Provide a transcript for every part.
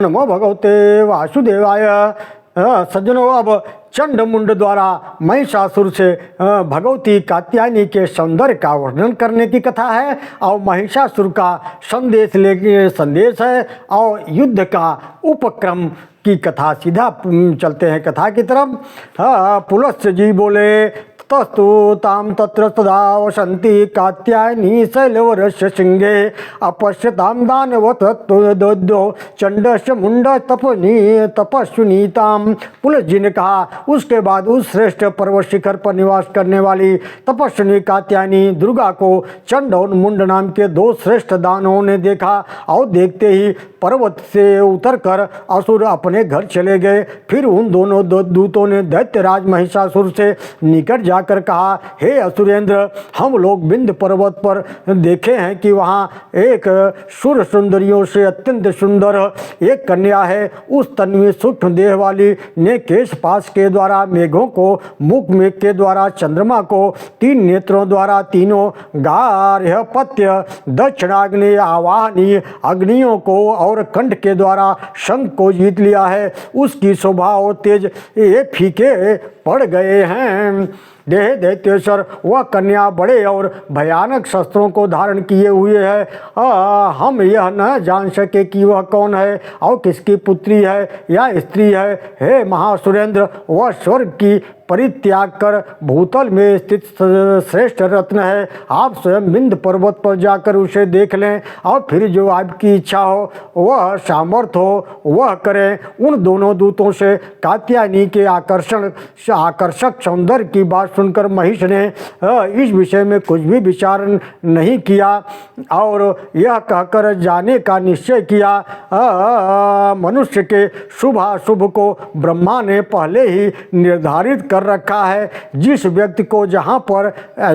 नमो भगवते वासुदेवाय। सज्जनों, अब चंड मुंड द्वारा महिषासुर से भगवती कात्यायनी के सौंदर्य का वर्णन करने की कथा है और महिषासुर का संदेश है और युद्ध का उपक्रम की कथा। सीधा चलते हैं कथा की तरफ। पुलस्त्य जी बोले, तस्तु ताम तत्र तदा वसन्ति कात्यायनी शैलवरस्य सिंहे अपश्यताम दानवतत्वदो चंडस्य मुंड तपस्विनीताम। पुलस जी ने कहा, उसके बाद उस श्रेष्ठ पर्वत शिखर पर निवास करने वाली तपस्विनी कात्यायनी दुर्गा को चंड और मुंड नाम के दो श्रेष्ठ दानवों ने देखा और देखते ही पर्वत से उतरकर असुर अपने घर चले गए। फिर उन दोनों दूतों ने दैत्यराज महिषासुर से निकट जाकर कहा, हे असुरेंद्र, हम लोग बिंद पर्वत पर देखे हैं कि वहाँ एक सुर सुंदरियों से अत्यंत सुंदर एक कन्या है। उस तन्वी सूक्ष्म देह वाली ने केश पास के द्वारा मेघों को, मुख मेघ के द्वारा चंद्रमा को, तीन नेत्रों द्वारा तीनों गार्ह पत्य दक्षिणाग्नि आवाहनी अग्नियों को और कंठ के द्वारा शंख को जीत लिया है। उसकी शोभा और तेज ये फीके पड़ गए हैं। देह दैत्येश्वर वह कन्या बड़े और भयानक शस्त्रों को धारण किए हुए है। हम यह न जान सके कि वह कौन है और किसकी पुत्री है या स्त्री है। हे महासुरेंद्र, वह स्वर्ग की परित्याग कर भूतल में स्थित श्रेष्ठ रत्न है। आप स्वयं बिंद पर्वत पर जाकर उसे देख लें और फिर जो आपकी इच्छा हो, वह सामर्थ्य हो, वह करें। उन दोनों दूतों से कात्यायनी के आकर्षक सौंदर्य की बात सुनकर महिष ने इस विषय में कुछ भी विचार नहीं किया और यह कहकर जाने का निश्चय किया, मनुष्य के शुभ अशुभ को ब्रह्मा ने पहले ही निर्धारित कर रखा है। जिस व्यक्ति को जहाँ पर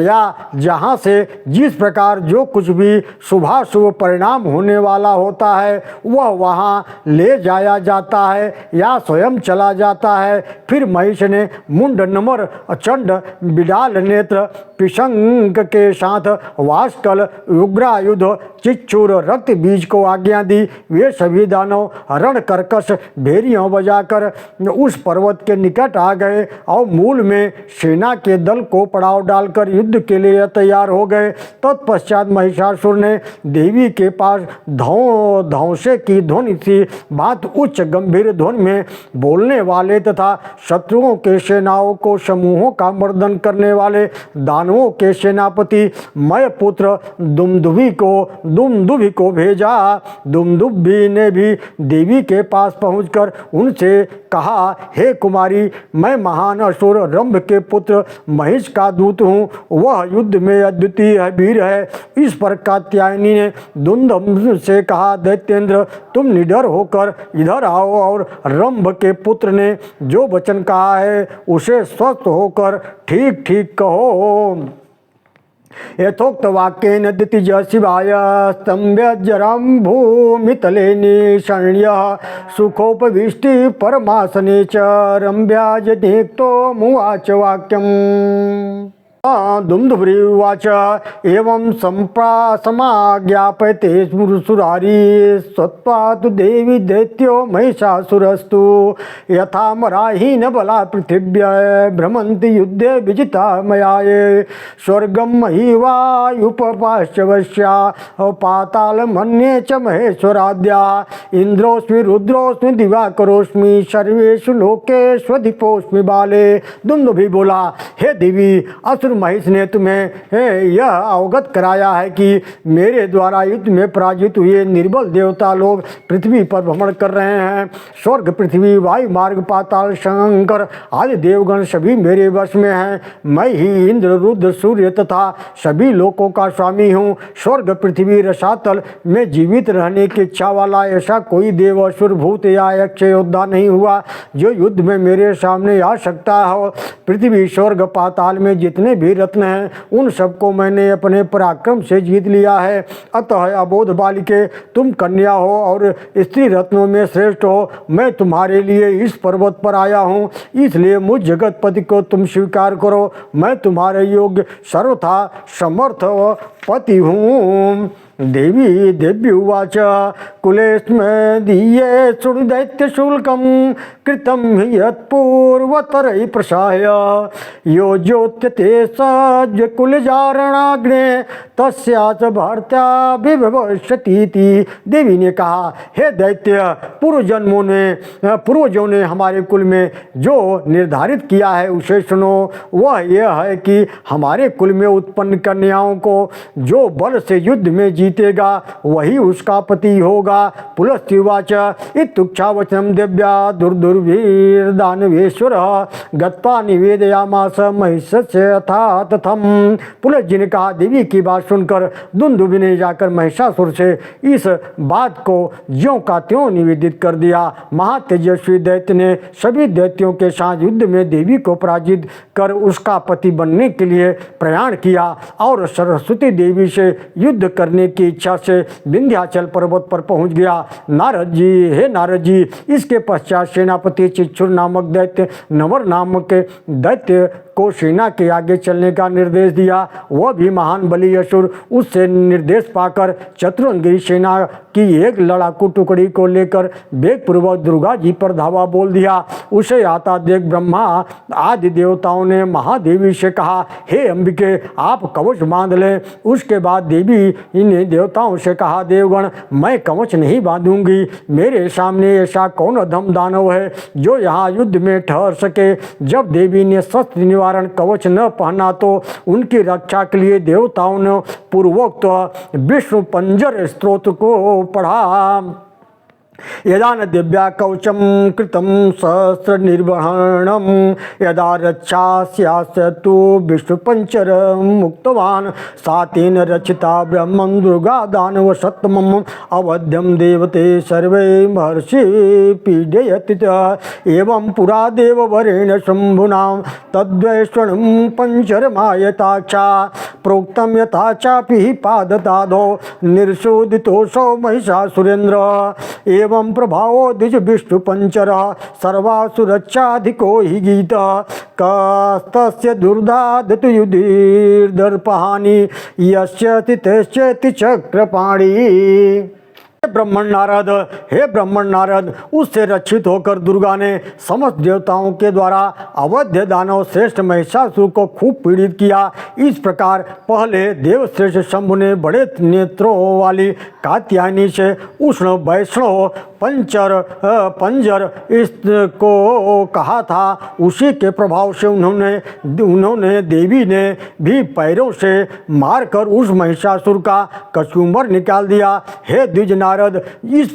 या जहाँ से जिस प्रकार जो कुछ भी शुभाशुभ परिणाम होने वाला होता है, वह वहाँ ले जाया जाता है या स्वयं चला जाता है। फिर महिष ने मुंड, नमर, चंड, बिडाल नेत्र, पिशंक के साथ वास्कल, उग्रायुध, चिच्चूर, रक्त बीज को आज्ञा दी। वे सभी दानव रण कर्कश भेरियों बजाकर उस पर्वत के निकट आ गए और मूल में सेना के दल को पड़ाव डालकर युद्ध के लिए तैयार हो गए। तत्पश्चात महिषासुर ने देवी के पास धौंसे की ध्वनि सी बात उच्च गंभीर ध्वनि में बोलने वाले तथा शत्रुओं के सेनाओं को समूहों का मर्दन करने वाले दानवों के सेनापति मय पुत्र दुमदुभि को भेजा। दुमदुभि ने भी देवी के पास पहुंचकर उनसे कहा, हे कुमारी, मैं महान असुर रंभ के पुत्र महिष का दूत हूँ। वह युद्ध में अद्वितीय वीर है। इस पर कात्यायनी ने दुमदुभि से कहा, दैत्येंद्र, तुम निडर होकर इधर आओ और रंभ के पुत्र ने जो वचन कहा है उसे स्वस्थ होकर ठीक ठीक कहो। यथोक्त वाक्येन दितिज शिवाय स्तंभ्यजरं भूमितले निशण्य सुखोपविष्टि परमासने च रम्भ्याजनेक्तो मुवाच वाक्यम्। दुमदुभि एवं समाज्ञापयते सुरारी स्वत्वात् देवी दैत्यो महिषासुरस्तु यथा मराहीन बला पृथिव्या भ्रमन्ति युद्धे विजिता मया ये स्वर्गं महिवायुपपाश्चवश्या पाताल मन्ये च महेश्वराद्या इंद्रोस्मि रुद्रोस्मि दिवाकरोस्मि सर्वेषु लोकेष्वधिपोस्मि बाले। दुमदुभि बोला, हे देवी, असुर महिष ने तुम्हें यह अवगत कराया है कि मेरे द्वारा युद्ध में पराजित हुए निर्बल देवता लोग पृथ्वी पर भ्रमण कर रहे हैं। स्वर्ग, पृथ्वी, वायु मार्ग, पाताल, शंकर आदि देवगण सभी मेरे वश में हैं। मैं ही इंद्र, रुद्र, सूर्य तथा सभी लोकों का स्वामी हूँ। स्वर्ग, पृथ्वी, रसातल में जीवित रहने की इच्छा वाला ऐसा कोई देव, असुर, भूत या यक्ष योद्धा नहीं हुआ जो युद्ध में मेरे सामने आ सकता हो। पृथ्वी, स्वर्ग, पाताल में जितने भी रत्न हैं, उन सबको मैंने अपने पराक्रम से जीत लिया है। अतः अबोध बालिके, तुम कन्या हो और स्त्री रत्नों में श्रेष्ठ हो। मैं तुम्हारे लिए इस पर्वत पर आया हूँ, इसलिए मुझ जगतपति को तुम स्वीकार करो। मैं तुम्हारे योग्य सर्वथा समर्थ पति हूँ। देवी देव्युवाच कुलेस्मे दीये सुरदैत्यशुल्कं कृतं हि यत्पूर्वतरैः प्रसाय यो ज्योत्यते सज्जकुलजारणाग्ने तस्याच भर्त्याभिभविष्यतीति। देवी ने कहा, हे दैत्य, पूर्वजों ने हमारे कुल में जो निर्धारित किया है उसे सुनो। वह यह है कि हमारे कुल में उत्पन्न कन्याओं को जो बल से युद्ध में जीतेगा वही उसका पति होगा। पुलस्त्युवाच इत्युक्तावचनं देव्या दुर्दुर्भिर्दानवेश्वरः गत्वा निवेदयामास महिषस्य यथा तथम। पुलस जी ने कहा, देवी की बात सुनकर दुंदुभि ने जाकर महिषासुर से इस बात को ज्यों का त्यों निवेदित कर दिया। महातेजस्वी दैत्य ने सभी दैत्यों के साथ युद्ध में देवी को पराजित कर उसका पति बनने के लिए प्रयाण किया और सरस्वती देवी से युद्ध करने की इच्छा से विंध्याचल पर्वत पर पहुंच गया। नारद जी, हे नारद जी, इसके पश्चात सेनापति चिच्छुर नामक दैत्य नवर नामक दैत्य को सेना के आगे चलने का निर्देश दिया। वह भी महान बली असुर उससे निर्देश पाकर चतुरंगी सेना की एक लड़ाकू टुकड़ी को लेकर वेगपूर्वक दुर्गा जी पर धावा बोल दिया। उसे आता देख ब्रह्मा आदि देवताओं ने महादेवी से कहा, हे अंबिके, आप कवच बांध लें। उसके बाद देवी ने देवताओं से कहा, देवगण, मैं कवच नहीं बांधूंगी। मेरे सामने ऐसा कौन अधम दानव है जो यहाँ युद्ध में ठहर सके। जब देवी ने शस्त्र निवारण कवच न पहना तो उनकी रक्षा के लिए देवताओं ने पूर्वोक्त विष्णु पंजर स्तोत्र को पढ़ा। यदा न दिव्या कवचम कृतं सहस्र निर्वहणम यदा रक्षास्यास्य तु विष्णुपंचर मुक्तवान सा तेन रचिता ब्रह्मं दुर्गा दानव सत्तमम अवध्यम देवते सर्वे महर्षि पीडयति एवं पुरा देववरेण शंभुना तद्वैष्णवं पंचरमायताक्षा प्रोक्तम यथा चापि पादताधो निर्शोदितोऽसौ महिषासुरेन्द्र एवं प्रभावो द्विज विष्णु पंचर सर्वासुरक्षाधिको हि गीत कस्तस्य दुर्दादतु युधिर्दर्पहानि यस्य तितश्चेति चक्रपाणि। हे ब्राह्मण नारद, उससे रक्षित होकर दुर्गा ने समस्त देवताओं के द्वारा अवध्य दानव श्रेष्ठ महिषासुर को खूब पीड़ित किया। इस प्रकार पहले देवश्रेष्ठ शंभु ने बड़े नेत्रों वाली कात्यायनी से उष्ण वैष्णव पंजर को कहा था। उसी के प्रभाव से उन्होंने देवी ने भी पैरों से मारकर उस महिषासुर का कचूमर निकाल दिया। हे द्विज नारद, इस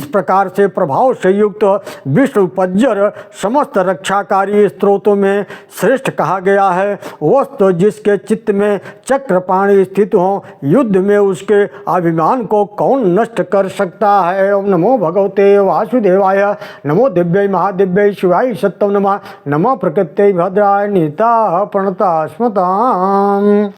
प्रकार से प्रभाव से युक्त विष्णु पंजर समस्त रक्षाकारी स्त्रोतों में श्रेष्ठ कहा गया है। वस्तु जिसके चित्त में चक्रपाणि स्थित हो, युद्ध में उसके अभिमान को कौन नष्ट कर सकता है। ओम नमो भगवते वासुदेवाय, नमो दिव्यै महादिव्यै शिवाय सत्यम नमः, नमो प्रकृत्यै भद्राय नीता प्रणता स्मताम्।